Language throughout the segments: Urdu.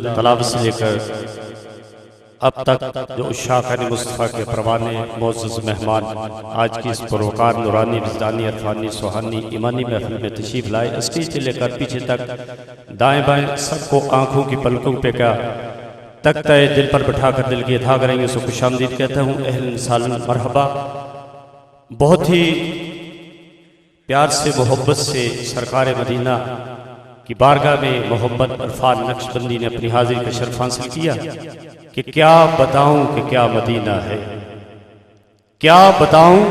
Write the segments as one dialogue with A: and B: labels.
A: تلاوت سے لے کر اب تک جو عشاق مصطفیٰ کے پروانے معزز مہمان آج کی اس پروکار نورانی وجدانی عرفانی سوہانی ایمانی محفل میں تشریف لائے، اسٹیج سے لے کر پیچھے تک دائیں بائیں سب کو آنکھوں کی پلکوں پہ کیا تکتہ دل پر بٹھا کر دل کی ادا کریں گے، سو خوش آمدید کہتا ہوں، اہلاً سہلاً مرحبا۔ بہت ہی پیار سے محبت سے سرکار مدینہ کی بارگاہ میں محمد عرفان نقش بندی نے اپنی حاضری کا شرف حاصل کیا کہ کیا بتاؤں کہ کیا مدینہ ہے، کیا بتاؤں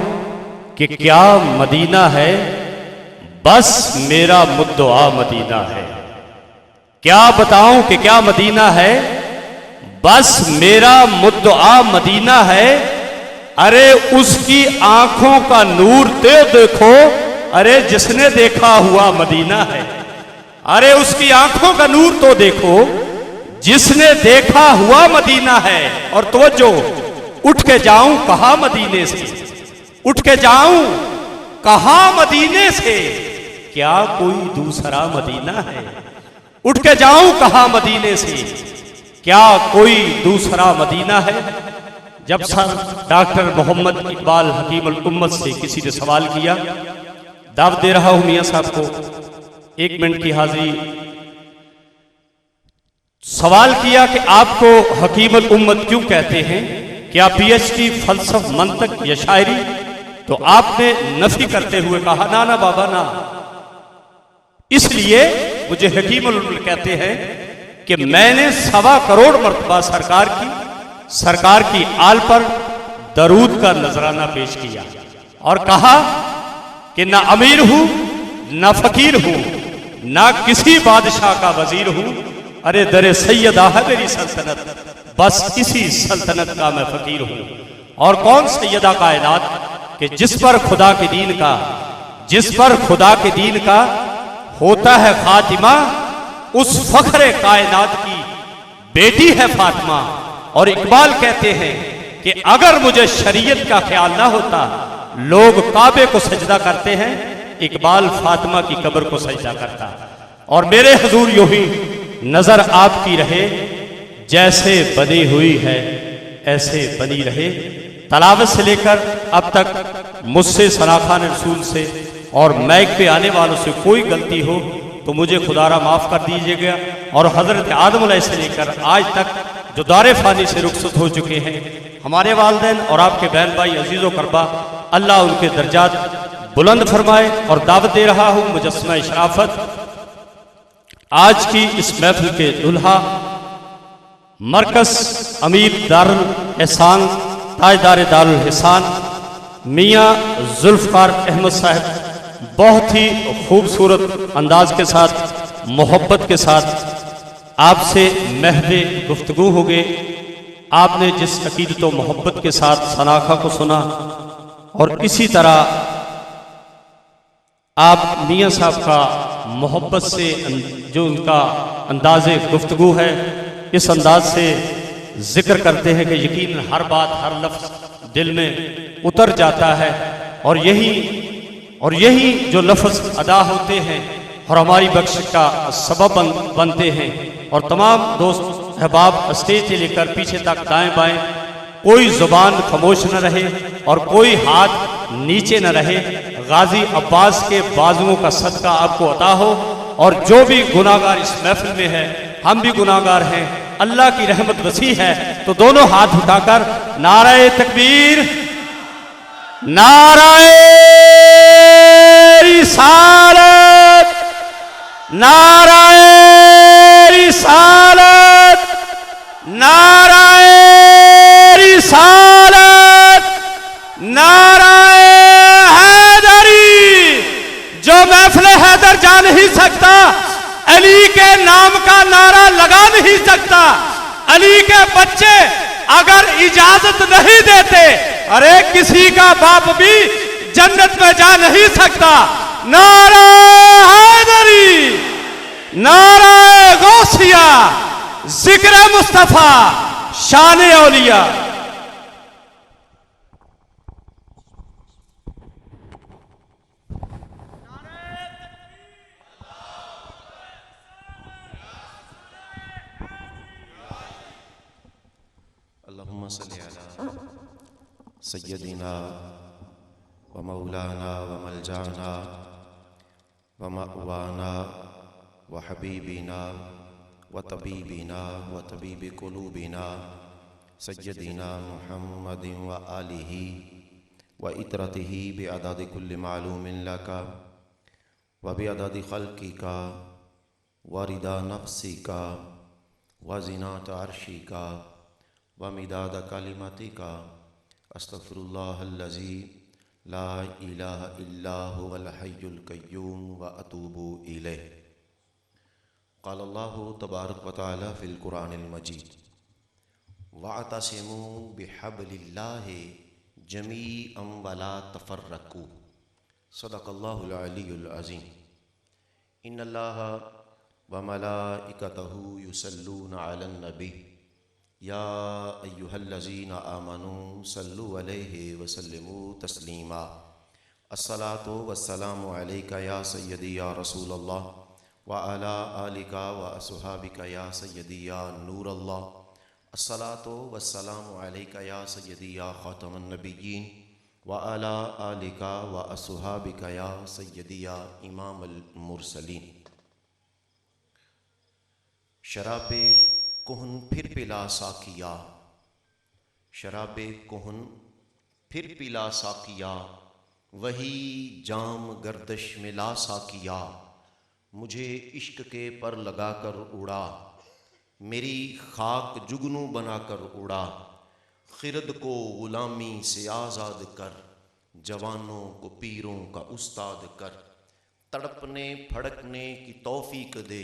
A: کہ کیا مدینہ ہے، بس میرا مدعا مدینہ ہے، کیا بتاؤں کہ کیا مدینہ ہے، بس میرا مدعا مدینہ ہے۔ ارے اس کی آنکھوں کا نور دیکھو، ارے جس نے دیکھا ہوا مدینہ ہے، ارے اس کی آنکھوں کا نور تو دیکھو جس نے دیکھا ہوا مدینہ ہے۔ اور توجہ، اٹھ کے جاؤں کہاں مدینے سے، اٹھ کے جاؤں کہاں مدینے سے، کیا کوئی دوسرا مدینہ ہے، اٹھ کے جاؤں کہاں مدینے سے، کیا کوئی دوسرا مدینہ ہے۔ جب سر ڈاکٹر محمد اقبال حکیم الامت سے کسی نے سوال کیا، دعوت دے رہا ہوں میاں صاحب کو 1 منٹ کی حاضری، سوال کیا کہ آپ کو حکیم الامت کیوں کہتے ہیں، کیا پی ایچ ڈی فلسفہ منطق یا شاعری، تو آپ نے نفی کرتے ہوئے کہا نا نا بابا نا، اس لیے مجھے حکیم الامت کہتے ہیں کہ میں نے 1.25 کروڑ مرتبہ سرکار کی آل پر درود کا نذرانہ پیش کیا اور کہا کہ نہ امیر ہوں نہ فقیر ہوں نہ کسی بادشاہ کا وزیر ہوں، ارے در سیدہ ہے میری سلطنت، بس اسی سلطنت کا میں فقیر ہوں۔ اور کون سیدہ کائنات کہ جس پر خدا کے دین کا، جس پر خدا کے دین کا ہوتا ہے خاتمہ، اس فخر کائنات کی بیٹی ہے فاطمہ۔ اور اقبال کہتے ہیں کہ اگر مجھے شریعت کا خیال نہ ہوتا، لوگ کعبے کو سجدہ کرتے ہیں، اقبال فاطمہ کی قبر کو سجدہ کرتا۔ اور میرے حضور یوں ہی نظر آپ کی رہے، جیسے بنی ہوئی ہے ایسے بنی رہے۔ تلاوت سے لے کر اب تک مجھ سے ثناخوان رسول سے اور مائک پہ آنے والوں سے کوئی غلطی ہو تو مجھے خدا را معاف کر دیجیے گا۔ اور حضرت آدم علیہ سے لے کر آج تک جو دار فانی سے رخصت ہو چکے ہیں، ہمارے والدین اور آپ کے بہن بھائی عزیز و قربا، اللہ ان کے درجات بلند فرمائے۔ اور دعوت دے رہا ہوں مجسمہ شرافت آج کی اس محفل کے دلہا، مرکز امیر دارالاحسان تاجدار دارالاحسان میاں ذوالفقار احمد صاحب بہت ہی خوبصورت انداز کے ساتھ، محبت کے ساتھ آپ سے محو گفتگو ہو گئے۔ آپ نے جس عقیدت و محبت کے ساتھ ثناخواں کو سنا، اور اسی طرح آپ میاں صاحب کا محبت سے جو ان کا انداز گفتگو ہے، اس انداز سے ذکر کرتے ہیں کہ یقیناً ہر بات ہر لفظ دل میں اتر جاتا ہے، اور یہی جو لفظ ادا ہوتے ہیں اور ہماری بخشش کا سبب بنتے ہیں۔ اور تمام دوست احباب اسٹیج سے لے کر پیچھے تک دائیں بائیں کوئی زبان خاموش نہ رہے اور کوئی ہاتھ نیچے نہ رہے۔ غازی عباس کے بازوؤں کا صدقہ آپ کو عطا ہو۔ اور جو بھی گناہگار اس محفل میں ہے، ہم بھی گناہگار ہیں، اللہ کی رحمت وسیع ہے، تو دونوں ہاتھ اٹھا کر نعرہ تکبیر، نعرہ رسالت، نعرہ رسالت، نعرہ رسالت، نعرہ حیدری۔ جو محفل حیدر جا نہیں سکتا، علی کے نام کا نعرہ لگا نہیں سکتا، علی کے بچے اگر اجازت نہیں دیتے، ارے کسی کا باپ بھی جنت میں جا نہیں سکتا۔ نعرہ حیدری، نعرہ غوثیہ، ذکر مصطفیٰ، شان اولیاء۔
B: اللہم صلی علی سیدنا و مولانا و ملجانا و مأوانا و حبیبنا و طبیبنا و طبیب قلوبنا سیدنا محمد و آلہ و اطرتہ بعدد کل معلوم لکا و بعدد خلقک و رضا نفسک و زنات عرشک و مداد کلماتک استغفر اللہ الذی لا الہ الا هو الحی القیوم و اتوب الیہ۔ قال اللہ تبارک و تعالی فی القرآن المجید وَاعْتَصِمُوا بِحَبْلِ اللَّهِ جَمِيعًا وَلَا تَفَرَّقُوا صدق اللہ العلی العظیم۔ ان اللہ وملائکتہ یصلون علی النبی یا ایہا الذین آمنوا صلوا علیہ وسلموا تسلیما۔ الصلاۃ والسلام علیک یا سیدی یا رسول اللہ وعلی آلک واصحابک یا سیدی یا نور اللہ۔ الصلاۃ والسلام علیک یا سیدی یا خاتم النبیین وعلی آلک واصحابک یا سیدی یا امام المرسلین۔ شراب کہن پھر پلا ساقیا، شراب کہن پھر پلا ساقیا، وہی جام گردش میں لا ساقیا، مجھے عشق کے پر لگا کر اڑا، میری خاک جگنو بنا کر اڑا، خرد کو غلامی سے آزاد کر، جوانوں کو پیروں کا استاد کر، تڑپنے پھڑکنے کی توفیق دے،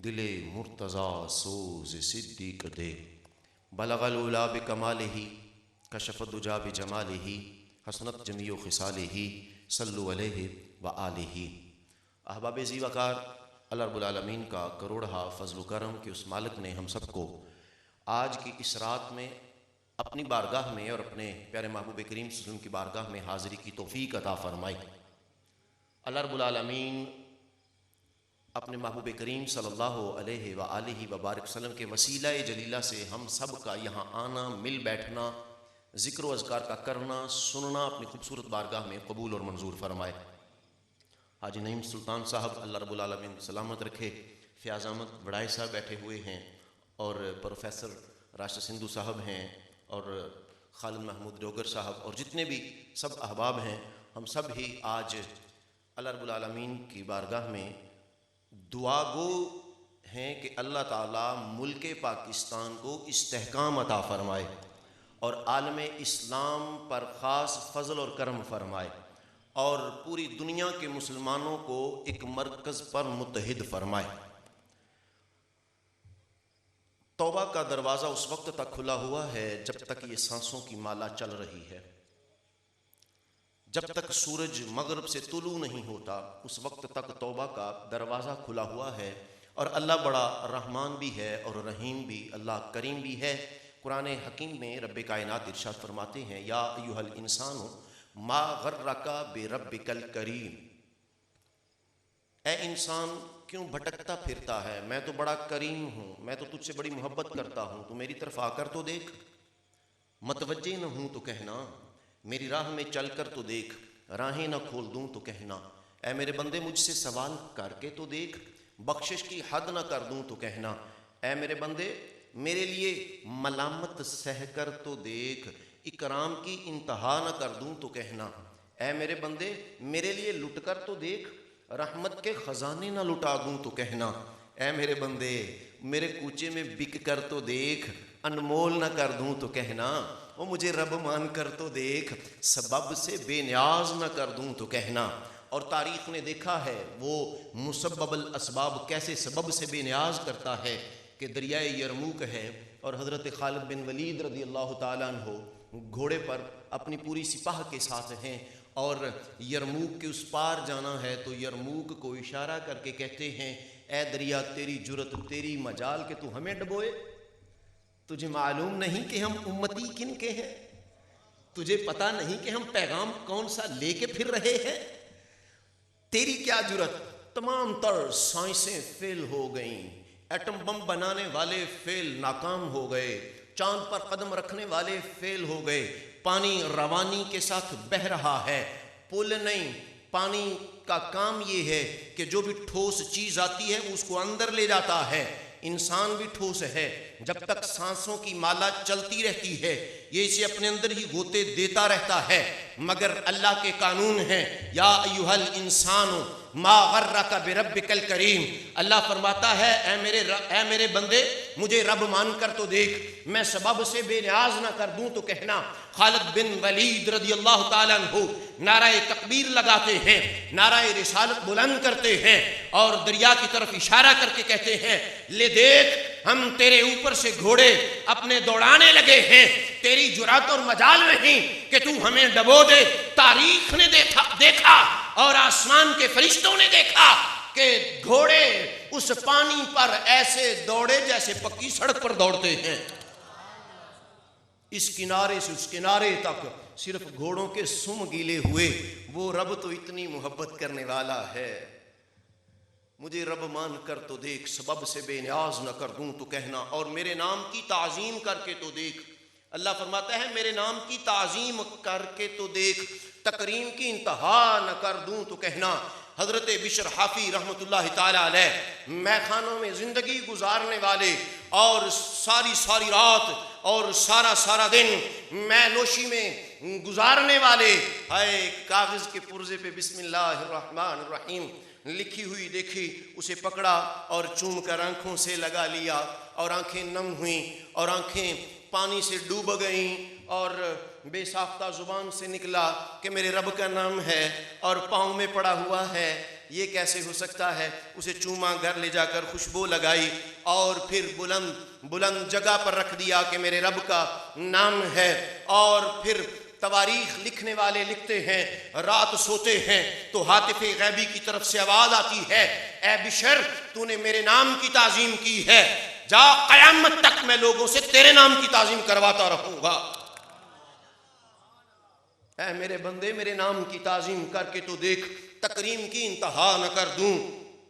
B: دل مرتضیٰ سوز صدیق دے۔ بلغ العلا بکمالہ کشف الدجا بجمالہ حسنت جمیع خصالہ صلوا علیہ وآلہ۔ احباب ذی وقار، اللہ رب العالمین کا کروڑہا فضل و کرم کہ اس مالک نے ہم سب کو آج کی اس رات میں اپنی بارگاہ میں اور اپنے پیارے محبوب کریم صلی اللہ علیہ وسلم کی بارگاہ میں حاضری کی توفیق عطا فرمائی۔ اللہ رب العالمین اپنے محبوب کریم صلی اللہ علیہ وآلہ وبارک وسلم کے وسیلہ جلیلہ سے ہم سب کا یہاں آنا، مل بیٹھنا، ذکر و اذکار کا کرنا، سننا اپنی خوبصورت بارگاہ میں قبول اور منظور فرمائے۔ حاجی نعیم سلطان صاحب اللہ رب العالمین سلامت رکھے، فیاض احمد وڑائے صاحب بیٹھے ہوئے ہیں، اور پروفیسر راشد سندھو صاحب ہیں، اور خالد محمود ڈوگر صاحب، اور جتنے بھی سب احباب ہیں، ہم سب ہی آج اللہ رب العالمین کی بارگاہ میں دعا گو ہیں کہ اللہ تعالیٰ ملک پاکستان کو استحکام عطا فرمائے اور عالم اسلام پر خاص فضل اور کرم فرمائے، اور پوری دنیا کے مسلمانوں کو ایک مرکز پر متحد فرمائے۔ توبہ کا دروازہ اس وقت تک کھلا ہوا ہے جب تک یہ سانسوں کی مالا چل رہی ہے، جب تک سورج مغرب سے طلوع نہیں ہوتا اس وقت تک توبہ کا دروازہ کھلا ہوا ہے، اور اللہ بڑا رحمان بھی ہے اور رحیم بھی، اللہ کریم بھی ہے۔ قرآن حکیم میں رب کائنات ارشاد فرماتے ہیں یا ایھا الانسان ما غرک بربک الکریم، اے انسان کیوں بھٹکتا پھرتا ہے، میں تو بڑا کریم ہوں، میں تو تجھ سے بڑی محبت کرتا ہوں، تو میری طرف آ کر تو دیکھ، متوجہ نہ ہوں تو کہنا، میری راہ میں چل کر تو دیکھ، راہیں نہ کھول دوں تو کہنا، اے میرے بندے مجھ سے سوال کر کے تو دیکھ، بخشش کی حد نہ کر دوں تو کہنا، اے میرے بندے میرے لیے ملامت سہ کر تو دیکھ، اکرام کی انتہا نہ کر دوں تو کہنا، اے میرے بندے میرے لیے لٹ کر تو دیکھ، رحمت کے خزانے نہ لٹا دوں تو کہنا، اے میرے بندے میرے کوچے میں بک کر تو دیکھ، انمول نہ کر دوں تو کہنا، وہ مجھے رب مان کر تو دیکھ، سبب سے بے نیاز نہ کر دوں تو کہنا۔ اور تاریخ نے دیکھا ہے وہ مسبب الاسباب کیسے سبب سے بے نیاز کرتا ہے کہ دریائے یرموک ہے، اور حضرت خالد بن ولید رضی اللہ تعالیٰ عنہ گھوڑے پر اپنی پوری سپاہ کے ساتھ ہیں، اور یرموک کے اس پار جانا ہے تو یرموک کو اشارہ کر کے کہتے ہیں، اے دریا تیری جرت تیری مجال کہ تو ہمیں ڈبوئے، تجھے معلوم نہیں کہ ہم امتی کن کے ہیں، تجھے پتہ نہیں کہ ہم پیغام کون سا لے کے پھر رہے ہیں، تیری کیا جرت، تمام تر سائنسیں فیل ہو گئیں، ایٹم بم بنانے والے فیل ناکام ہو گئے، چاند پر قدم رکھنے والے فیل ہو گئے، پانی روانی کے ساتھ بہہ رہا ہے، پل نہیں۔ پانی کا کام یہ ہے کہ جو بھی ٹھوس چیز آتی ہے اس کو اندر لے جاتا ہے۔ انسان بھی ٹھوس ہے، جب تک سانسوں کی مالا چلتی رہتی ہے یہ اسے اپنے اندر ہی غوطے دیتا رہتا ہے، مگر اللہ کے قانون ہیں، یا ایھا الانسان ما غرک بربک الکریم۔ اللہ فرماتا ہے اے میرے بندے مجھے رب مان کر تو دیکھ، میں سبب سے بے نیاز نہ کر دوں تو کہنا۔ خالد بن ولید رضی اللہ تعالیٰ عنہ نعرہ تکبیر لگاتے ہیں، نعرہ رسالت بلند کرتے ہیں اور دریا کی طرف اشارہ کر کے کہتے ہیں لے دیکھ ہم تیرے اوپر سے گھوڑے اپنے دوڑانے لگے ہیں، تیری جرات اور مجال نہیں کہ تو ہمیں ڈبو دے۔ تاریخ نے دیکھا اور آسمان کے فرشتوں نے دیکھا کہ گھوڑے اس پانی پر ایسے دوڑے جیسے پکی سڑک پر دوڑتے ہیں، اس کنارے سے اس کنارے تک صرف گھوڑوں کے سم گیلے ہوئے۔ وہ رب تو اتنی محبت کرنے والا ہے، مجھے رب مان کر تو دیکھ، سبب سے بے نیاز نہ کر دوں تو کہنا، اور میرے نام کی تعظیم کر کے تو دیکھ۔ اللہ فرماتا ہے میرے نام کی تعظیم کر کے تو دیکھ، تکریم کی انتہا نہ کر دوں تو کہنا۔ حضرت بشر حافی رحمۃ اللہ تعالیٰ علیہ میخانوں میں زندگی گزارنے والے اور ساری رات اور سارا دن میں نوشی میں گزارنے والے، ہائے کاغذ کے پرزے پہ بسم اللہ الرحمن الرحیم لکھی ہوئی دیکھی، اسے پکڑا اور چوم کر آنکھوں سے لگا لیا اور آنکھیں نم ہوئیں اور آنکھیں پانی سے ڈوب گئیں اور بے ساختہ زبان سے نکلا کہ میرے رب کا نام ہے اور پاؤں میں پڑا ہوا ہے، یہ کیسے ہو سکتا ہے؟ اسے چوما، گھر لے جا کر خوشبو لگائی اور پھر بلند جگہ پر رکھ دیا کہ میرے رب کا نام ہے۔ اور پھر تواریخ لکھنے والے لکھتے ہیں رات سوتے ہیں تو ہاتف غیبی کی طرف سے آواز آتی ہے اے بشر تو نے میرے نام کی تعظیم کی ہے، جا قیامت تک میں لوگوں سے تیرے نام کی تعظیم کرواتا رہوں گا۔ اے میرے بندے میرے نام کی تعظیم کر کے تو دیکھ، تکریم کی انتہا نہ کر دوں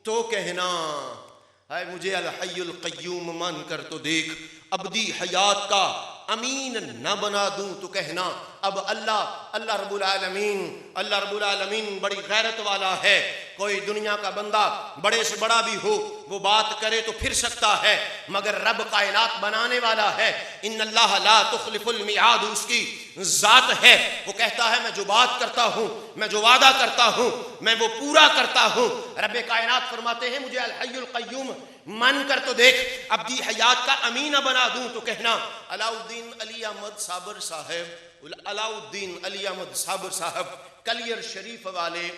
B: تو کہنا۔ اے مجھے الحی القیوم مان کر تو دیکھ، ابدی حیات کا امین نہ بنا دوں تو کہنا۔ اب اللہ رب العالمین بڑی غیرت والا ہے، کوئی دنیا کا بندہ بڑے سے بڑا بھی ہو وہ بات کرے تو پھر سکتا ہے، مگر رب کائنات بنانے والا ہے، ان اللہ لا تخلف المیعاد اس کی ذات ہے، وہ کہتا ہے میں جو بات کرتا ہوں، میں جو وعدہ کرتا ہوں میں وہ پورا کرتا ہوں۔ رب کائنات فرماتے ہیں مجھے الحی القیوم مان کر تو دیکھ، ابدی حیات کا امینہ بنا دوں تو کہنا۔ علاؤالدین علی احمد صابر صاحب کلیر شریف والے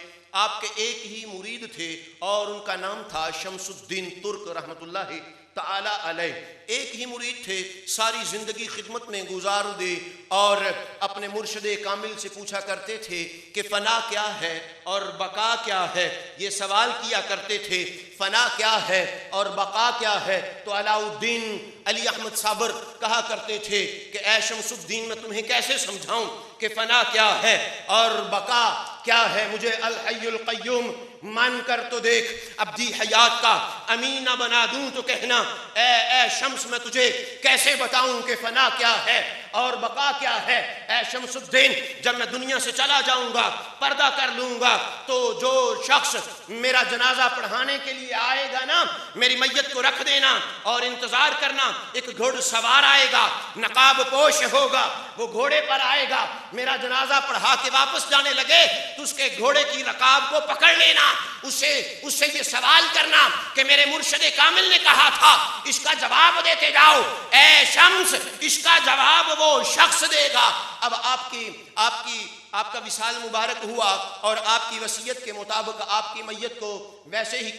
B: آپ کے ایک ہی مرید تھے اور ان کا نام تھا شمس الدین ترک رحمت اللہ تعالی علیہ۔ ایک ہی مرید تھے، ساری زندگی خدمت میں گزار دی اور اپنے مرشد کامل سے پوچھا کرتے تھے کہ فنا کیا ہے اور بقا کیا ہے، یہ سوال کیا کرتے تھے فنا کیا ہے اور بقا کیا ہے، تو علاؤالدین علی احمد صابر کہا کرتے تھے کہ اے شمس الدین میں تمہیں کیسے سمجھاؤں کہ فنا کیا ہے اور بقا کیا ہے، مجھے الحی القیوم مان کر تو دیکھ، ابدی حیات کا امینہ بنا دوں تو کہنا۔ اے شمس میں تجھے کیسے بتاؤں کہ فنا کیا ہے اور بقا کیا ہے، اے شمس الدین جب میں دنیا سے چلا جاؤں گا پردہ کر لوں گا تو جو شخص میرا جنازہ پڑھانے کے لیے آئے گا نا، میری میت کو رکھ دینا اور انتظار کرنا، ایک گھوڑ سوار آئے گا، نقاب پوش ہوگا، وہ گھوڑے پر آئے گا، میرا جنازہ پڑھا کے واپس جانے لگے تو اس کے گھوڑے کی رکاب کو پکڑ لینا، اس سے یہ سوال کرنا کہ میرے مرشد کامل نے کہا تھا اس کا جواب دیتے جاؤ، اے شمس اس کا جواب وہ شخص دے گا۔ اب آپ کا وصال مبارک ہوا اور آپ کی وصیت کے مطابق آپ کی میت کو ویسے ہی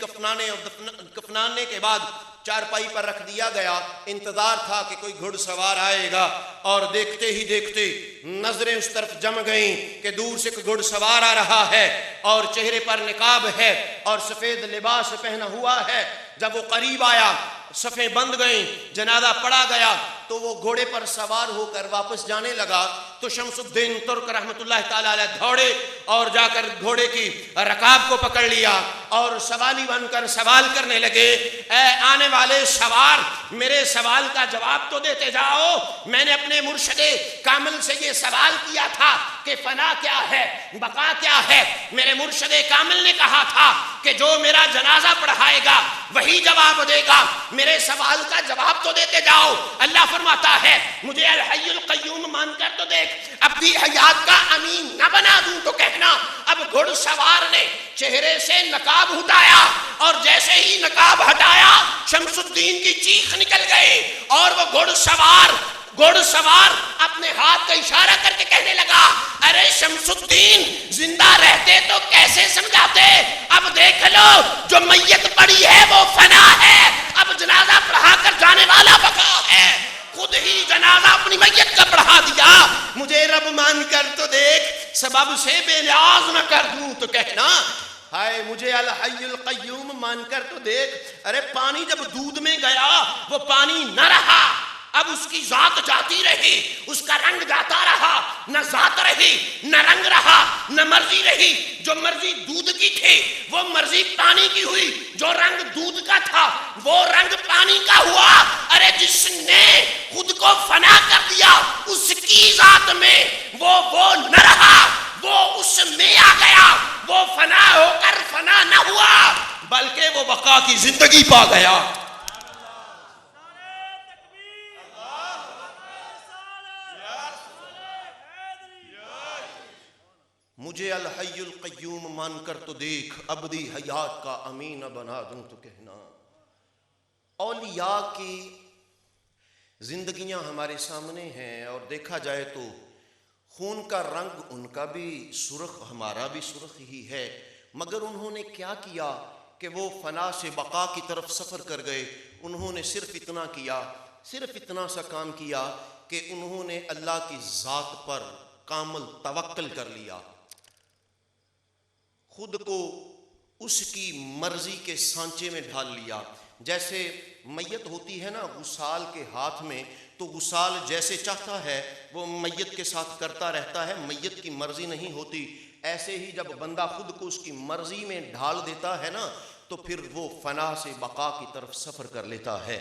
B: کفنانے کے بعد چارپائی پر رکھ دیا گیا، انتظار تھا کہ کوئی گھڑ سوار آئے گا، اور دیکھتے ہی دیکھتے نظریں اس طرف جم گئیں کہ دور سے کوئی گھڑ سوار آ رہا ہے اور چہرے پر نقاب ہے اور سفید لباس پہنا ہوا ہے۔ جب وہ قریب آیا صفیں بند گئیں، جنازہ پڑھا گیا تو وہ گھوڑے پر سوار ہو کر واپس جانے لگا تو شمس الدین ترک رحمۃ اللہ تعالی علیہ دوڑے اور جا کر گھوڑے کی رکاب کو پکڑ لیا اور سوالی بن کر سوال کرنے لگے، اے آنے والے سوار، میرے سوال کا جواب تو دیتے جاؤ۔ میں نے اپنے مرشد کامل سے یہ سوال کیا تھا کہ فنا کیا ہے، بقا کیا ہے۔ میرے مرشد کامل نے کہا تھا کہ جو میرا جنازہ پڑھائے گا وہی جواب دے گا، میرے سوال کا جواب تو دیتے جاؤ۔ اللہ فرماتا ہے مجھے الحی القیوم مان کر تو دیکھ، اپنی حیات کا امین نہ بنا دوں تو کہنا۔ اب گھڑ سوار نے چہرے سے نقاب ہٹایا اور جیسے ہی نقاب ہٹایا شمس الدین کی چیخ نکل گئی اور وہ گھڑ سوار اپنے ہاتھ کا اشارہ کر کے کہنے لگا، ارے شمس الدین زندہ رہتے تو کیسے سمجھاتے، اب دیکھ لو جو میت پڑی ہے وہ فنا ہے، اب جنازہ پڑھا کر جانے والا بقا ہے۔ خود ہی جنازہ اپنی میت کا پڑھا دیا۔ مجھے رب مان کر تو دیکھ، سبب سے بے نیاز نہ کر دوں تو کہنا۔ ہائے مجھے الحی القیوم مان کر تو دیکھ، ارے پانی جب دودھ میں گیا وہ پانی نہ رہا، اب اس کی ذات جاتی رہی، اس کا رنگ جاتا رہا، نہ ذات رہی نہ رنگ رہا نہ مرضی رہی۔ جو مرضی دودھ کی تھی وہ مرضی پانی کی ہوئی، جو رنگ دودھ کا تھا وہ رنگ پانی کا ہوا۔ ارے جس نے خود کو فنا کر دیا اس کی ذات میں وہ نہ رہا، وہ اس میں آ گیا، وہ فنا ہو کر فنا نہ ہوا بلکہ وہ بقا کی زندگی پا گیا۔ مجھے الحی القیوم مان کر تو دیکھ، ابدی حیات کا امین بنا دوں تو کہنا۔ اولیاء کی زندگیاں ہمارے سامنے ہیں اور دیکھا جائے تو خون کا رنگ ان کا بھی سرخ، ہمارا بھی سرخ ہی ہے، مگر انہوں نے کیا کیا کہ وہ فنا سے بقا کی طرف سفر کر گئے۔ انہوں نے صرف اتنا کیا، صرف اتنا سا کام کیا کہ انہوں نے اللہ کی ذات پر کامل توکل کر لیا، خود کو اس کی مرضی کے سانچے میں ڈھال لیا۔ جیسے میت ہوتی ہے نا غسال کے ہاتھ میں، تو غسال جیسے چاہتا ہے وہ میت کے ساتھ کرتا رہتا ہے، میت کی مرضی نہیں ہوتی۔ ایسے ہی جب بندہ خود کو اس کی مرضی میں ڈھال دیتا ہے نا تو پھر وہ فنا سے بقا کی طرف سفر کر لیتا ہے،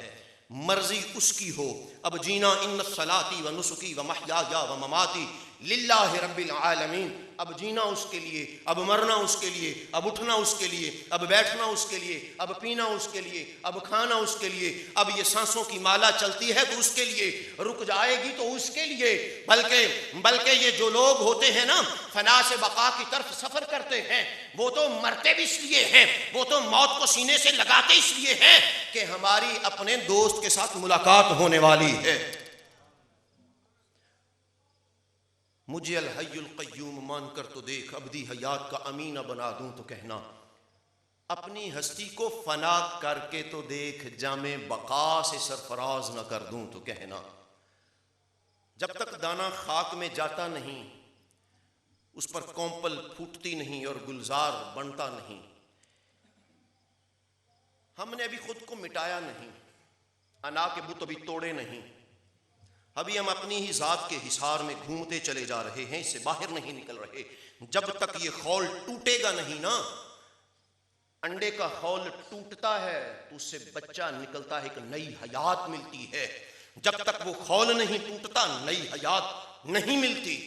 B: مرضی اس کی ہو۔ اب جینا ان صلاتی و نسکی و محیایا و مماتی للہ رب العالمین، اب جینا اس کے لیے، اب مرنا اس کے لیے، اب اٹھنا اس کے لیے، اب بیٹھنا اس کے لیے، اب پینا اس کے لیے، اب کھانا اس کے لیے، اب یہ سانسوں کی مالا چلتی ہے تو اس کے لیے، رک جائے گی تو اس کے لیے۔ بلکہ یہ جو لوگ ہوتے ہیں نا فنا سے بقا کی طرف سفر کرتے ہیں، وہ تو مرتے بھی اس لیے ہیں، وہ تو موت کو سینے سے لگاتے اس لیے ہیں کہ ہماری اپنے دوست کے ساتھ ملاقات ہونے والی ہے۔ مجھے الحی القیوم مان کر تو دیکھ، ابدی حیات کا امین بنا دوں تو کہنا۔ اپنی ہستی کو فنا کر کے تو دیکھ، جام بقا سے سرفراز نہ کر دوں تو کہنا۔ جب تک دانہ خاک میں جاتا نہیں، اس پر کونپل پھوٹتی نہیں اور گلزار بنتا نہیں۔ ہم نے ابھی خود کو مٹایا نہیں، انا کے بت ابھی توڑے نہیں، ابھی ہم اپنی ہی ذات کے حصار میں گھومتے چلے جا رہے ہیں، اس سے باہر نہیں نکل رہے۔ جب تک یہ خول ٹوٹے گا نہیں نا، انڈے کا خول ٹوٹتا ہے تو اس سے بچہ نکلتا ہے، ایک نئی حیات ملتی ہے۔ جب تک وہ خول نہیں ٹوٹتا نئی حیات نہیں ملتی۔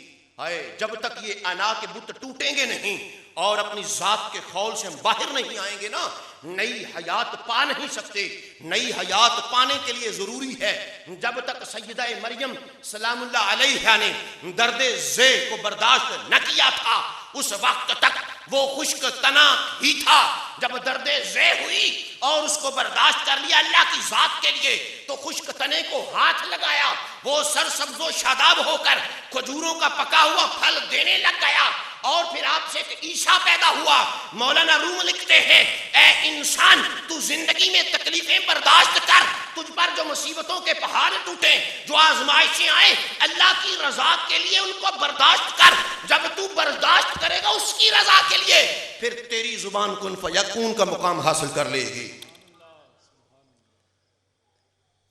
B: جب تک یہ انا کے بت ٹوٹیں گے نہیں اور اپنی ذات کے خول سے ہم باہر نہیں آئیں گے نا، نئی حیات پا نہیں سکتے۔ نئی حیات پانے کے لیے ضروری ہے، جب تک سیدہ مریم سلام اللہ علیہا نے درد زے کو برداشت نہ کیا تھا اس وقت تک وہ خشک تنا ہی تھا۔ جب درد زے ہوئی اور اس کو برداشت کر لیا اللہ کی ذات کے لیے تو خشک تنے کو ہاتھ لگایا، وہ سرسبز و شاداب ہو کر کھجوروں کا پکا ہوا پھل دینے لگ گیا، اور پھر آپ سے ایک عیسیٰ پیدا ہوا۔ مولانا روم لکھتے ہیں، اے انسان تو زندگی میں تکلیفیں برداشت کر، تجھ پر جو مصیبتوں کے پہاڑ ٹوٹے، جو آزمائشیں آئے، اللہ کی رضا کے لیے ان کو برداشت کر۔ جب تو برداشت کرے گا اس کی رضا کے لیے، پھر تیری زبان کن فیکون کا مقام حاصل کر لے گی۔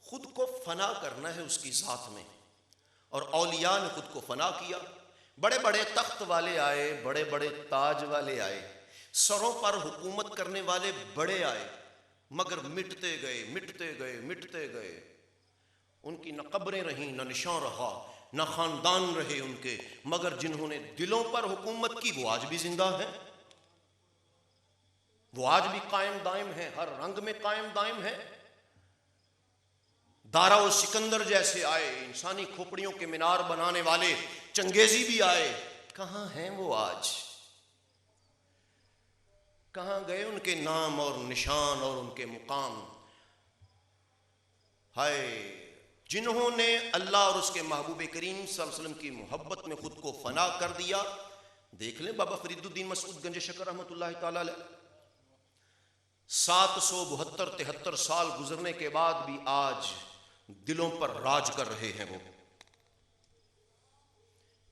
B: خود کو فنا کرنا ہے اس کی ذات میں، اور اولیاء نے خود کو فنا کیا. بڑے بڑے تخت والے آئے, بڑے بڑے تاج والے آئے, سروں پر حکومت کرنے والے بڑے آئے, مگر مٹتے گئے مٹتے گئے مٹتے گئے. ان کی نہ قبریں رہیں, نہ نشان رہا, نہ خاندان رہے ان کے, مگر جنہوں نے دلوں پر حکومت کی وہ آج بھی زندہ ہیں, وہ آج بھی قائم دائم ہیں, ہر رنگ میں قائم دائم ہیں. دارا و سکندر جیسے آئے, انسانی کھوپڑیوں کے مینار بنانے والے چنگیزی بھی آئے. کہاں ہیں وہ آج؟ کہاں گئے ان کے نام اور نشان اور ان کے مقام؟ ہائے جنہوں نے اللہ اور اس کے محبوب کریم صلی اللہ علیہ وسلم کی محبت میں خود کو فنا کر دیا. دیکھ لیں بابا فرید الدین مسعود گنج شکر رحمۃ اللہ تعالی علیہ, 772-73 سال گزرنے کے بعد بھی آج دلوں پر راج کر رہے ہیں وہ,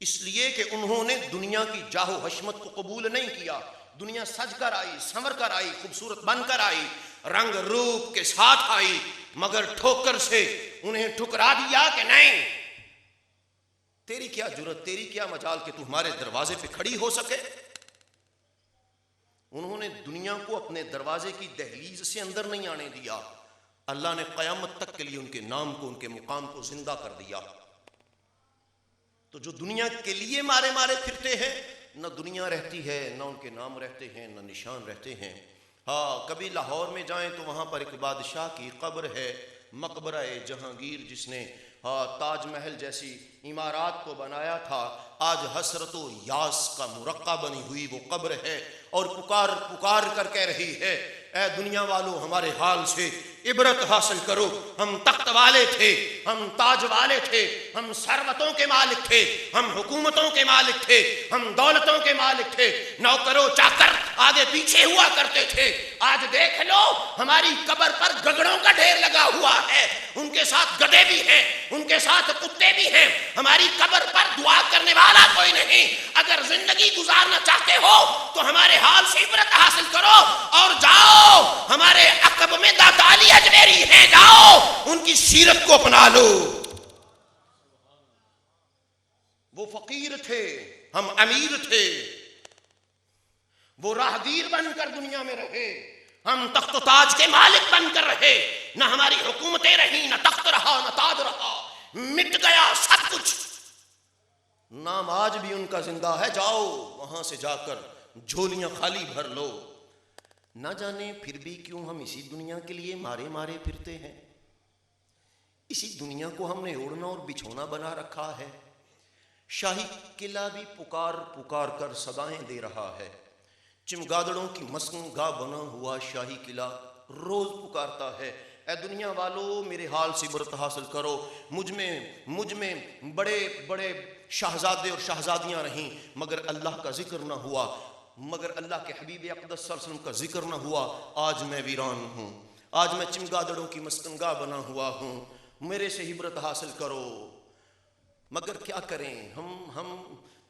B: اس لیے کہ انہوں نے دنیا کی جاہ و حشمت کو قبول نہیں کیا. دنیا سج کر آئی, سنور کر آئی, خوبصورت بن کر آئی, رنگ روپ کے ساتھ آئی, مگر ٹھوکر سے انہیں ٹھکرا دیا کہ نہیں, تیری کیا جرت, تیری کیا مجال کہ تو ہمارے دروازے پہ کھڑی ہو سکے. انہوں نے دنیا کو اپنے دروازے کی دہلیز سے اندر نہیں آنے دیا. اللہ نے قیامت تک کے لیے ان کے نام کو, ان کے مقام کو زندہ کر دیا. تو جو دنیا کے لیے مارے مارے پھرتے ہیں, نہ دنیا رہتی ہے, نہ ان کے نام رہتے ہیں, نہ نشان رہتے ہیں. ہاں کبھی لاہور میں جائیں تو وہاں پر ایک بادشاہ کی قبر ہے, مقبرہ جہانگیر, جس نے تاج محل جیسی عمارات کو بنایا تھا. آج حسرت و یاس کا مرقع بنی ہوئی وہ قبر ہے, اور پکار پکار کر کہہ رہی ہے, اے دنیا والو ہمارے حال سے عبرت حاصل کرو. ہم تخت والے تھے, ہم تاج والے تھے, ہم ثروتوں کے مالک تھے, ہم حکومتوں کے مالک تھے, ہم دولتوں کے مالک تھے, نوکرو چاکر آگے پیچھے ہوا کرتے تھے. آج دیکھ لو ہماری قبر پر گگڑوں کا ڈھیر لگا ہوا ہے, ان کے ساتھ گدھے بھی ہیں, ان کے ساتھ کتے بھی ہیں. ہماری قبر پر دعا کرنے والا کوئی نہیں. اگر زندگی گزارنا چاہتے ہو تو ہمارے حال سے عبرت حاصل کرو اور جاؤ. ہمارے عقب میں داتا علی اجمیری ہیں, جاؤ ان کی سیرت کو اپنا لو. وہ فقیر تھے, ہم امیر تھے. وہ راہگیر بن کر دنیا میں رہے, ہم تخت و تاج کے مالک بن کر رہے. نہ ہماری حکومتیں رہیں, نہ تخت رہا, نہ تاج رہا, مٹ گیا سب کچھ. نام آج بھی ان کا زندہ ہے, جاؤ وہاں سے جا کر جھولیاں خالی بھر لو. نہ جانے پھر بھی کیوں ہم اسی دنیا کے لیے مارے مارے پھرتے ہیں. اسی دنیا کو ہم نے اوڑھنا اور بچھونا بنا رکھا ہے. شاہی قلعہ بھی پکار پکار کر صدائیں دے رہا ہے. چمگادڑوں کی مسکن گاہ بنا ہوا شاہی قلعہ روز پکارتا ہے, اے دنیا والو میرے حال سے عبرت حاصل کرو. مجھ میں بڑے بڑے شہزادے اور شہزادیاں رہیں, مگر اللہ کا ذکر نہ ہوا, مگر اللہ کے حبیب اقدس صلی اللہ علیہ وسلم کا ذکر نہ ہوا. آج میں ویران ہوں, آج میں چمگادڑوں کی مسکن گاہ بنا ہوا ہوں. میرے سے عبرت حاصل کرو. مگر کیا کریں, ہم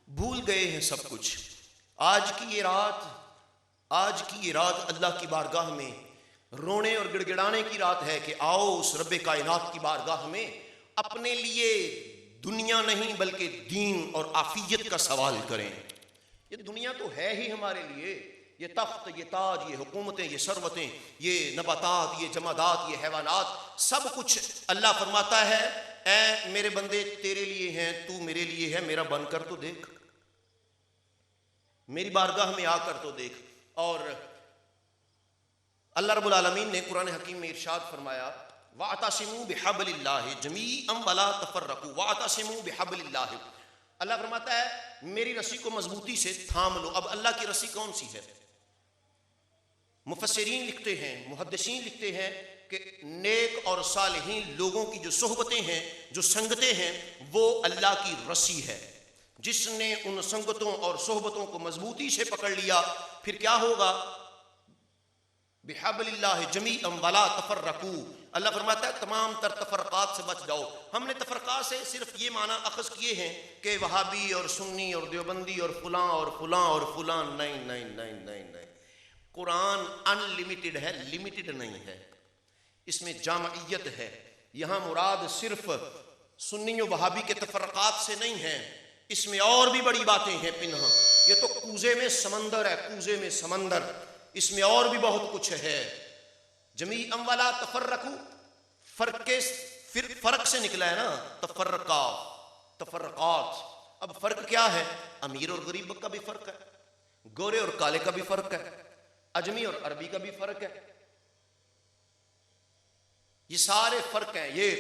B: بھول گئے ہیں سب کچھ. آج کی یہ رات اللہ کی بارگاہ میں رونے اور گڑ گڑانے کی رات ہے کہ آؤ اس رب کائنات کی بارگاہ میں اپنے لیے دنیا نہیں بلکہ دین اور عافیت کا سوال کریں. یہ دنیا تو ہے ہی ہمارے لیے, یہ تخت, یہ تاج, یہ حکومتیں, یہ ثروتیں, یہ نباتات, یہ جمادات, یہ حیوانات, سب کچھ اللہ فرماتا ہے اے میرے بندے تیرے لیے ہیں, تو میرے لیے ہے, میرا بن کر تو دیکھ, میری بارگاہ میں آ کر تو دیکھ. اور اللہ رب العالمین نے قرآن حکیم میں ارشاد فرمایا وَاعْتَصِمُوا بِحَبْلِ اللَّهِ جَمِيعًا وَلَا تَفَرَّقُوا. وَاعْتَصِمُوا بِحَبْلِ اللَّهِ, اللہ فرماتا ہے میری رسی کو مضبوطی سے تھام لو. اب اللہ کی رسی کون سی ہے؟ مفسرین لکھتے ہیں, محدثین لکھتے ہیں کہ نیک اور صالحین لوگوں کی جو صحبتیں ہیں, جو سنگتیں ہیں, وہ اللہ کی رسی ہے. جس نے ان سنگتوں اور صحبتوں کو مضبوطی سے پکڑ لیا پھر کیا ہوگا؟ بحبل اللہ جمیعا ولا تفرقوا. اللہ فرماتا ہے تمام تر تفرقات سے بچ جاؤ. ہم نے تفرقات سے صرف یہ معنی اخذ کیے ہیں کہ وہابی اور سنی اور دیوبندی اور فلاں اور فلاں اور فلاں. نہیں نہیں نہیں نہیں نہیں, قرآن ان لمیٹڈ ہے, لمیٹڈ نہیں ہے. اس میں جامعیت ہے. یہاں مراد صرف سنی و وہابی کے تفرقات سے نہیں ہیں، اس میں اور بھی بڑی باتیں ہیں پنہاں. یہ تو کوزے میں سمندر ہے، کوزے میں سمندر، اس میں اور بھی بہت کچھ ہے. جمیعا ولا تفرقوا، فرق سے نکلا ہے نا تفرقات. اب فرق کیا ہے؟ امیر اور غریب کا بھی فرق ہے، گورے اور کالے کا بھی فرق ہے، اجمی اور عربی کا بھی فرق ہے. یہ سارے فرق ہیں. یہ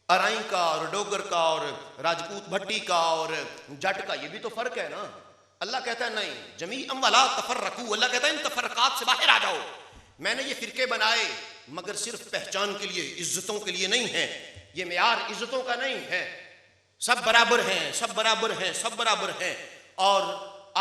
B: ارائی کا اور ڈوگر کا اور راجپوت بھٹی کا اور جٹ کا، یہ بھی تو فرق ہے نا. اللہ کہتا ہے نہیں، جمیعا ولا تفرقوا، اللہ کہتا ہے ان تفرقات سے باہر آ جاؤ. میں نے یہ فرقے بنائے مگر صرف پہچان کے لیے، عزتوں کے لیے نہیں ہیں. یہ معیار عزتوں کا نہیں ہے. سب برابر ہیں، سب برابر ہیں، سب برابر ہیں. اور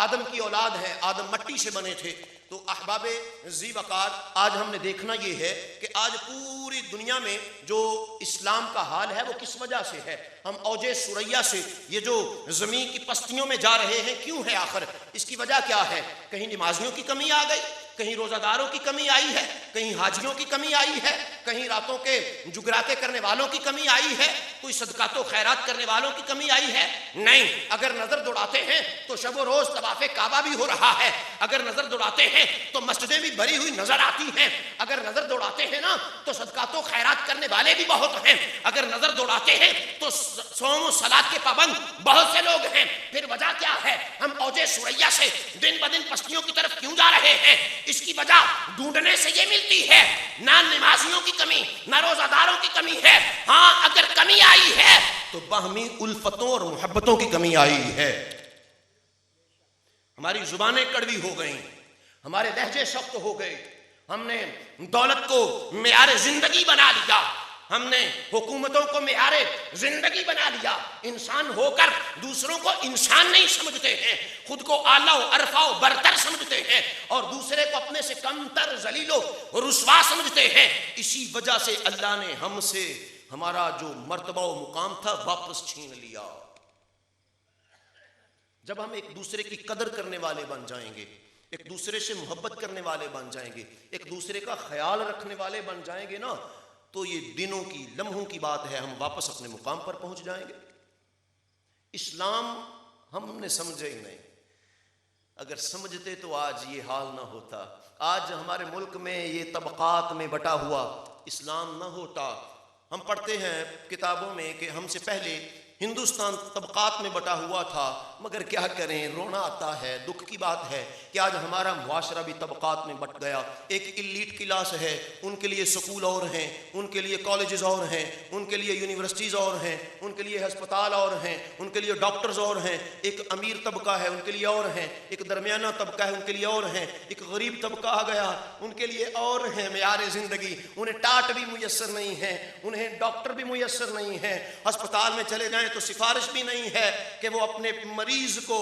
B: آدم کی اولاد ہے، آدم مٹی سے بنے تھے. تو احباب ذی وقار، آج ہم نے دیکھنا یہ ہے کہ آج پوری دنیا میں جو اسلام کا حال ہے وہ کس وجہ سے ہے. ہم اوج ثریا سے، یہ جو زمین کی پستیوں میں جا رہے ہیں، کیوں ہے آخر؟ اس کی وجہ کیا ہے؟ کہیں نمازیوں کی کمی آ گئی، کہیں روزہ داروں کی کمی آئی ہے، کہیں حاجیوں کی کمی آئی ہے، کہیں راتوں کے جگراتے کرنے والوں کی کمی آئی ہے، کوئی صدقات و خیرات کرنے والوں کی کمی آئی ہے؟ نہیں. اگر نظر دوڑاتے ہیں تو شب و روز طواف کعبہ بھی ہو رہا ہے. اگر نظر دوڑاتے ہیں تو مسجدیں بھی بھری ہوئی نظر آتی ہیں. اگر نظر دوڑاتے ہیں نا تو صدقات و خیرات کرنے والے بھی بہت ہیں. اگر نظر دوڑاتے ہیں تو صوم و صلاۃ کے پابند بہت سے لوگ ہیں. پھر وجہ کیا ہے؟ ہم اوج ثریا سے دن بدن پستیوں کی طرف کیوں جا رہے ہیں؟ اس کی وجہ ڈھونڈنے سے یہ ملتی ہے، نہ نمازیوں کی کمی، نہ روزہ داروں کی کمی ہے. ہاں اگر کمی آئی ہے تو باہمی الفتوں اور محبتوں کی کمی آئی ہے. ہماری زبانیں کڑوی ہو گئیں، ہمارے لہجے سخت ہو گئے. ہم نے دولت کو معیار زندگی بنا لیا، ہم نے حکومتوں کو معیار زندگی بنا لیا. انسان ہو کر دوسروں کو انسان نہیں سمجھتے ہیں، خود کو اعلیٰ و ارفع و برتر سمجھتے ہیں اور دوسرے کو اپنے سے کمتر، ذلیل و رسوا سمجھتے ہیں. اسی وجہ سے اللہ نے ہم سے ہمارا جو مرتبہ و مقام تھا واپس چھین لیا. جب ہم ایک دوسرے کی قدر کرنے والے بن جائیں گے، ایک دوسرے سے محبت کرنے والے بن جائیں گے، ایک دوسرے کا خیال رکھنے والے بن جائیں گے نا، تو یہ دنوں کی، لمحوں کی بات ہے، ہم واپس اپنے مقام پر پہنچ جائیں گے. اسلام ہم نے سمجھے ہی نہیں. اگر سمجھتے تو آج یہ حال نہ ہوتا. آج ہمارے ملک میں یہ طبقات میں بٹا ہوا اسلام نہ ہوتا. ہم پڑھتے ہیں کتابوں میں کہ ہم سے پہلے ہندوستان طبقات میں بٹا ہوا تھا، مگر کیا کریں، رونا آتا ہے، دکھ کی بات ہے کہ آج ہمارا معاشرہ بھی طبقات میں بٹ گیا. ایک ایلیٹ کلاس ہے، ان کے لیے سکول اور ہیں، ان کے لیے کالجز اور ہیں، ان کے لیے یونیورسٹیز اور ہیں، ان کے لیے ہسپتال اور ہیں، ان کے لیے ڈاکٹرز اور ہیں. ایک امیر طبقہ ہے، ان کے لیے اور ہیں. ایک درمیانہ طبقہ ہے، ان کے لیے اور ہیں. ایک غریب طبقہ آ گیا، ان کے لیے اور ہیں معیار زندگی. انہیں ٹاٹ بھی میسر نہیں ہے، انہیں ڈاکٹر بھی میسر نہیں ہے. ہسپتال میں چلے جائیں تو سفارش بھی نہیں ہے کہ وہ اپنے مریض کو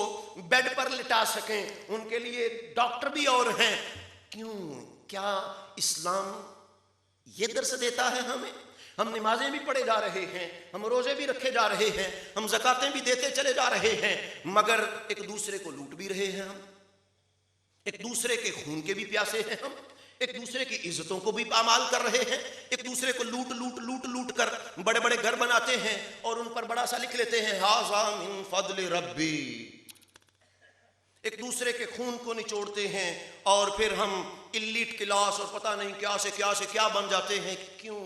B: بیڈ پر لٹا سکیں. ان کے لیے ڈاکٹر بھی اور ہیں. کیوں؟ کیا اسلام یہ درس دیتا ہے ہمیں؟ ہم نمازیں بھی پڑھے جا رہے ہیں، ہم روزے بھی رکھے جا رہے ہیں، ہم زکاتیں بھی دیتے چلے جا رہے ہیں، مگر ایک دوسرے کو لوٹ بھی رہے ہیں. ہم ایک دوسرے کے خون کے بھی پیاسے ہیں، ہم ایک دوسرے کی عزتوں کو بھی پامال کر رہے ہیں. ایک دوسرے کو لوٹ لوٹ لوٹ لوٹ کر بڑے بڑے گھر بناتے ہیں اور ان پر بڑا سا لکھ لیتے ہیں ھذا من فضل ربی. ایک دوسرے کے خون کو نچوڑتے ہیں اور پھر ہم ایلیٹ کلاس اور پتہ نہیں کیا سے کیا بن جاتے ہیں. کیوں؟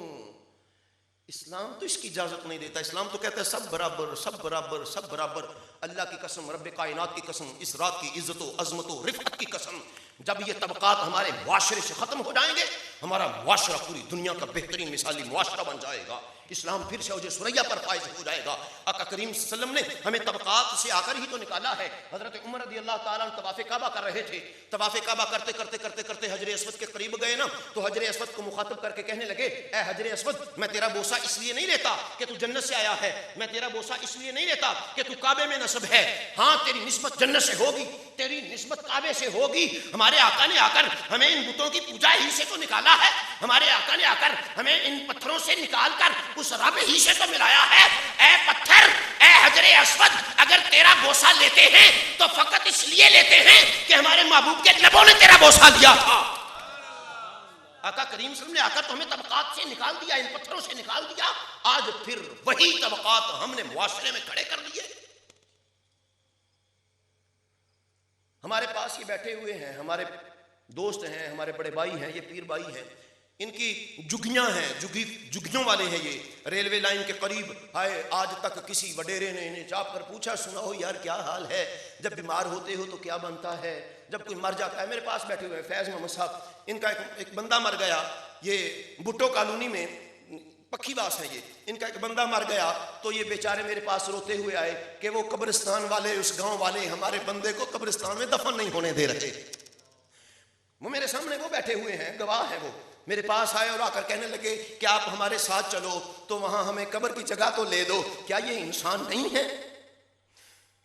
B: اسلام تو اس کی اجازت نہیں دیتا. اسلام تو کہتا ہے سب برابر، سب برابر، سب برابر. اللہ کی قسم، رب کائنات کی قسم، اس رات کی عزت و عظمت و رفعت کی قسم، جب یہ طبقات ہمارے معاشرے سے ختم ہو جائیں گے، ہمارا معاشرہ پوری دنیا کا بہترین مثالی معاشرہ بن جائے گا. اسلام پھر سے اوج ثریا پر فائز ہو جائے گا. آقا کریم صلی اللہ علیہ وسلم نے ہمیں طبقات سے آ کر ہی تو نکالا ہے. حضرت عمر رضی اللہ تعالیٰ عنہ طواف کعبہ کر رہے تھے. طواف کعبہ کرتے کرتے کرتے کرتے حجر اسود کے قریب گئے نا، تو حجر اسود کو مخاطب کر کے کہنے لگے اے حجر اسود، میں تیرا بوسہ اس لیے نہیں لیتا کہ تو جنت سے آیا ہے، میں تیرا بوسہ اس لیے نہیں لیتا کہ تو کعبے میں نسب ہے. ہاں تیری نسبت جنت سے ہوگی، تیری نسبت کعبے سے ہوگی. ہمارے آقا نے آ کر ہمیں ان بتوں کی پوجا ہی سے تو نکالا ہے. ہمارے آقا نے آ کر ہمیں ان پتھروں سے نکال کر اس رب ہی سے تو ملایا ہے. اے پتھر، اے حجر اسود، اگر تیرا بوسہ لیتے ہیں تو فقط اس لیے لیتے ہیں کہ ہمارے محبوب کے لبوں نے تیرا بوسہ لیا تھا. آقا کریم صلی اللہ علیہ وسلم نے آ کر تو ہمیں طبقات سے نکال دیا، ان پتھروں سے نکال دیا، آج پھر وہی طبقات ہم نے معاشرے میں کھڑے کر دیے۔ ہمارے پاس یہ بیٹھے ہوئے ہیں، ہمارے دوست ہیں، ہمارے بڑے بھائی ہیں، یہ پیر بھائی ہیں، ان کی جگیاں ہیں، جگیوں والے ہیں، یہ ریلوے لائن کے قریب آئے، آج تک کسی وڈیرے نے انہیں چاپ کر پوچھا سنا ہو یار کیا حال ہے، جب بیمار ہوتے ہو تو کیا بنتا ہے، جب کوئی مر جاتا ہے۔ میرے پاس بیٹھے ہوئے فیض محمد صاحب، ان کا ایک بندہ مر گیا، یہ بھٹو کالونی میں پکھی باس ہے، یہ ان کا ایک بندہ مر گیا تو یہ بیچارے میرے پاس روتے ہوئے آئے کہ وہ قبرستان والے، اس گاؤں والے ہمارے بندے کو قبرستان میں دفن نہیں ہونے دے رہے۔ وہ میرے سامنے وہ بیٹھے ہوئے ہیں، گواہ ہیں، وہ میرے پاس آئے اور آ کر کہنے لگے کہ آپ ہمارے ساتھ چلو تو وہاں ہمیں قبر کی جگہ تو لے دو۔ کیا یہ انسان نہیں ہے؟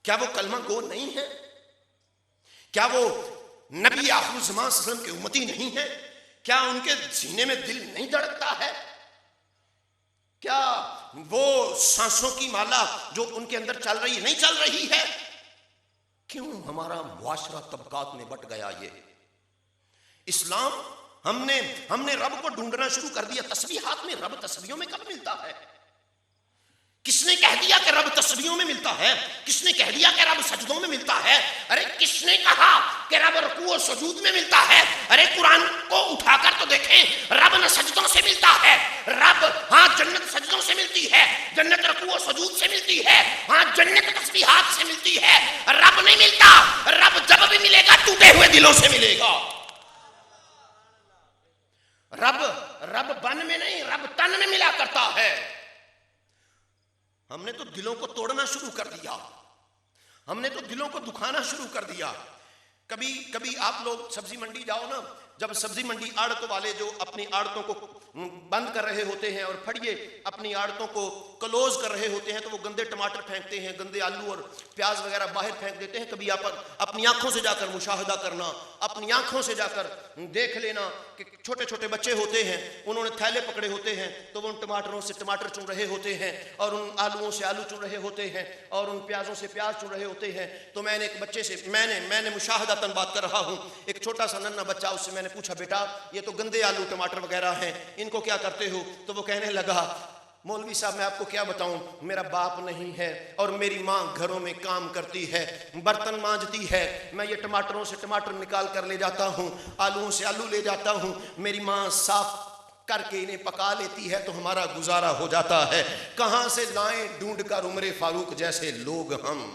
B: کیا وہ کلمہ گو نہیں ہے؟ کیا وہ نبی آخر الزمان صلی اللہ علیہ وسلم کے امتی نہیں ہے؟ کیا ان کے سینے میں دل نہیں دھڑکتا ہے؟ کیا وہ سانسوں کی مالا جو ان کے اندر چل رہی نہیں چل رہی ہے؟ کیوں ہمارا معاشرہ طبقات میں بٹ گیا؟ یہ اسلام، ہم نے رب کو ڈھونڈنا شروع کر دیا۔ تسبیحات میں رب تسبیحوں میں کب ملتا ہے؟ کس نے کہہ دیا کہ رب تسبیحوں میں ملتا ہے؟ کس نے کہہ دیا کہ رب سجدوں میں ملتا ہے؟ ارے کس نے کہا کہ رب رکوع و سجود میں ملتا ہے؟ ارے قرآن کو اٹھا کر تو دیکھیں، رب نہ سجدوں سے ملتا ہے، رب ہاں جنت سجدوں سے ملتی ہے، جنت رکوع و سجود سے ملتی ہے، ہاں جنت تسبیحات سے ملتی ہے، رب نہیں ملتا۔ رب جب بھی ملے گا ٹوٹے ہوئے دلوں سے ملے گا۔ رب بن میں نہیں، رب تن میں ملا کرتا ہے۔ ہم نے تو دلوں کو توڑنا شروع کر دیا، ہم نے تو دلوں کو دکھانا شروع کر دیا۔ کبھی آپ لوگ سبزی منڈی جاؤ نا، جب سبزی منڈی آڑت والے جو اپنی آڑتوں کو بند کر رہے ہوتے ہیں اور پھڑیے اپنی آڑتوں کو کلوز کر رہے ہوتے ہیں تو وہ گندے ٹماٹر پھینکتے ہیں، گندے آلو اور پیاز وغیرہ باہر پھینک دیتے ہیں۔ کبھی آپ اپنی آنکھوں سے جا کر مشاہدہ کرنا، اپنی آنکھوں سے جا کر دیکھ لینا کہ چھوٹے چھوٹے بچے ہوتے ہیں، انہوں نے تھیلے پکڑے ہوتے ہیں تو وہ ان ٹماٹروں سے ٹماٹر چن رہے ہوتے ہیں اور ان آلوؤں سے آلو چن رہے ہوتے ہیں اور ان پیازوں سے پیاز چن رہے ہوتے ہیں۔ تو میں نے ایک بچے سے میں نے مشاہدہ تن بات کر رہا ہوں، ایک چھوٹا سا ننھا بچہ، اس سے میں نے پوچھا بیٹا یہ تو گندے آلو ٹماٹر وغیرہ ہیں، ان کو کیا کرتے ہو؟ تو وہ کہنے لگا مولوی صاحب میں آپ کو کیا بتاؤں، میرا باپ نہیں ہے اور میری ماں گھروں میں کام کرتی ہے، برتن مانجتی ہے، میں یہ ٹماٹروں سے ٹماٹر نکال کر لے جاتا ہوں، آلوؤں سے آلو لے جاتا ہوں، میری ماں صاف کر کے انہیں پکا لیتی ہے تو ہمارا گزارا ہو جاتا ہے۔ کہاں سے لائیں ڈھونڈ کر عمر فاروق جیسے لوگ ہم؟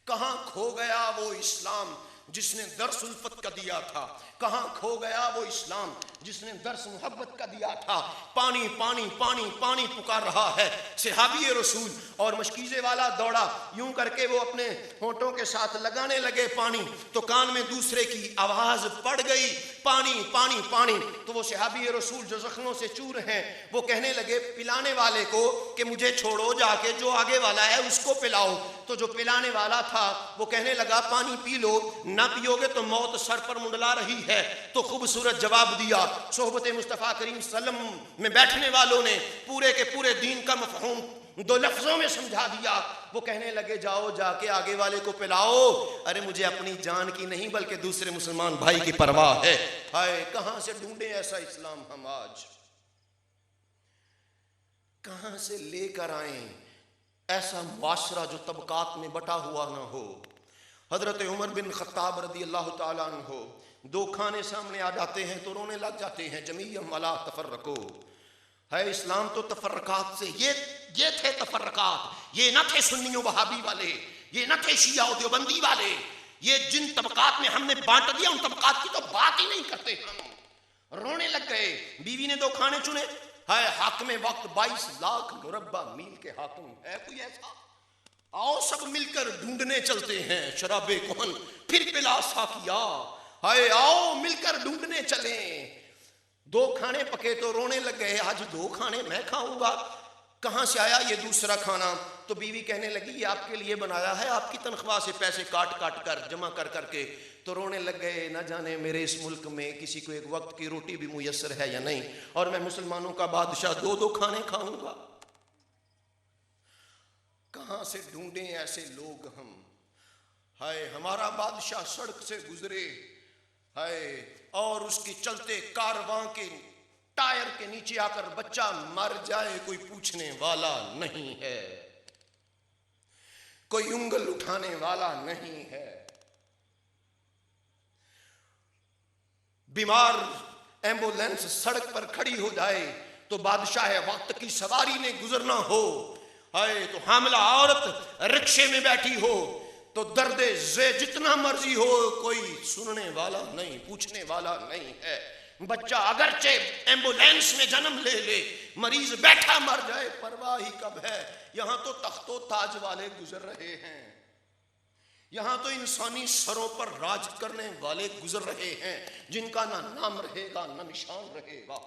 B: کہاں کھو گیا وہ اسلام جس نے درس الفت کا دیا تھا؟ کہاں کھو گیا وہ اسلام جس نے درس محبت کا دیا تھا؟ پانی پانی پانی پانی پکار رہا ہے صحابی رسول، اور مشکیزے والا دوڑا یوں کر کے وہ اپنے ہونٹوں کے ساتھ لگانے لگے پانی، تو کان میں دوسرے کی آواز پڑ گئی پانی پانی پانی۔ تو وہ صحابی رسول جو زخموں سے چور ہیں وہ کہنے لگے پلانے والے کو کہ مجھے چھوڑو، جا کے جو آگے والا ہے اس کو پلاؤ۔ تو جو پلانے والا تھا وہ کہنے لگا پانی پی لو، نہ پیو گے تو موت سر پر منڈلا رہی ہے۔ تو خوبصورت جواب دیا صحبت مصطفیٰ کریم صلی اللہ علیہ وسلم میں بیٹھنے والوں نے، پورے کے پورے دین کا مفہوم دو لفظوں میں سمجھا دیا۔ وہ کہنے لگے جاؤ جا کے آگے والے کو پلاؤ، ارے مجھے اپنی جان کی نہیں بلکہ دوسرے مسلمان بھائی کی پرواہ ہے۔ ہائے کہاں سے ڈھونڈے ایسا اسلام ہم آج، کہاں سے لے کر آئیں ایسا معاشرہ جو طبقات میں بٹا ہوا نہ ہو۔ حضرت عمر بن خطاب رضی اللہ تعالیٰ عنہ دو کھانے سامنے آ جاتے ہیں تو رونے لگ جاتے ہیں، جمیعاً ولا تفرقو۔ ہے اسلام تو تفرقات سے، یہ تھے تفرقات، یہ نہ تھے سنی و وہابی والے، یہ نہ تھے شیعہ و دیوبندی والے، یہ جن طبقات میں ہم نے بانٹ دیا ان طبقات کی تو بات ہی نہیں کرتے ہم۔ رونے لگ گئے، بیوی نے دو کھانے چنے، ہے حاکم وقت 22 لاکھ مربع میل کے حاکم ہے کوئی ایسا؟ آؤ سب مل کر ڈھونڈنے چلتے ہیں شراب کہن پھر پلا ساقیا، ہائے آؤ مل کر ڈھونڈنے چلیں۔ دو کھانے پکے تو رونے لگ گئے، آج دو کھانے میں کھاؤں گا، کہاں سے آیا یہ دوسرا کھانا؟ تو بیوی کہنے لگی یہ آپ کے لیے بنایا ہے، آپ کی تنخواہ سے پیسے کاٹ کاٹ کر جمع کر کر کے۔ تو رونے لگ گئے، نہ جانے میرے اس ملک میں کسی کو ایک وقت کی روٹی بھی میسر ہے یا نہیں، اور میں مسلمانوں کا بادشاہ دو کھانے کھاؤں گا۔ کہاں سے ڈھونڈیں ایسے لوگ ہم؟ ہائے ہمارا بادشاہ سڑک سے گزرے، ہے اور اس کے چلتے کارواں کے ٹائر کے نیچے آ کر بچہ مر جائے کوئی پوچھنے والا نہیں ہے، کوئی انگل اٹھانے والا نہیں ہے۔ بیمار ایمبولینس سڑک پر کھڑی ہو جائے تو بادشاہ وقت کی سواری نے گزرنا ہو، ہے تو حاملہ عورت رکشے میں بیٹھی ہو تو درد زے جتنا مرضی ہو کوئی سننے والا نہیں، پوچھنے والا نہیں ہے۔ بچہ اگرچہ ایمبولینس میں جنم لے لے، مریض بیٹھا مر جائے، پرواہ ہی کب ہے۔ یہاں تو تخت و تاج والے گزر رہے ہیں، یہاں تو انسانی سروں پر راج کرنے والے گزر رہے ہیں جن کا نہ نام رہے گا نہ نشان رہے گا۔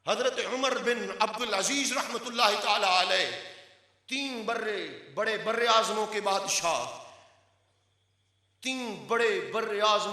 B: حضرت عمر بن عبدالعزیز رحمت اللہ تعالی علیہ 3 بڑے بر اعظموں کے بادشاہ، 3 بڑے بر اعظم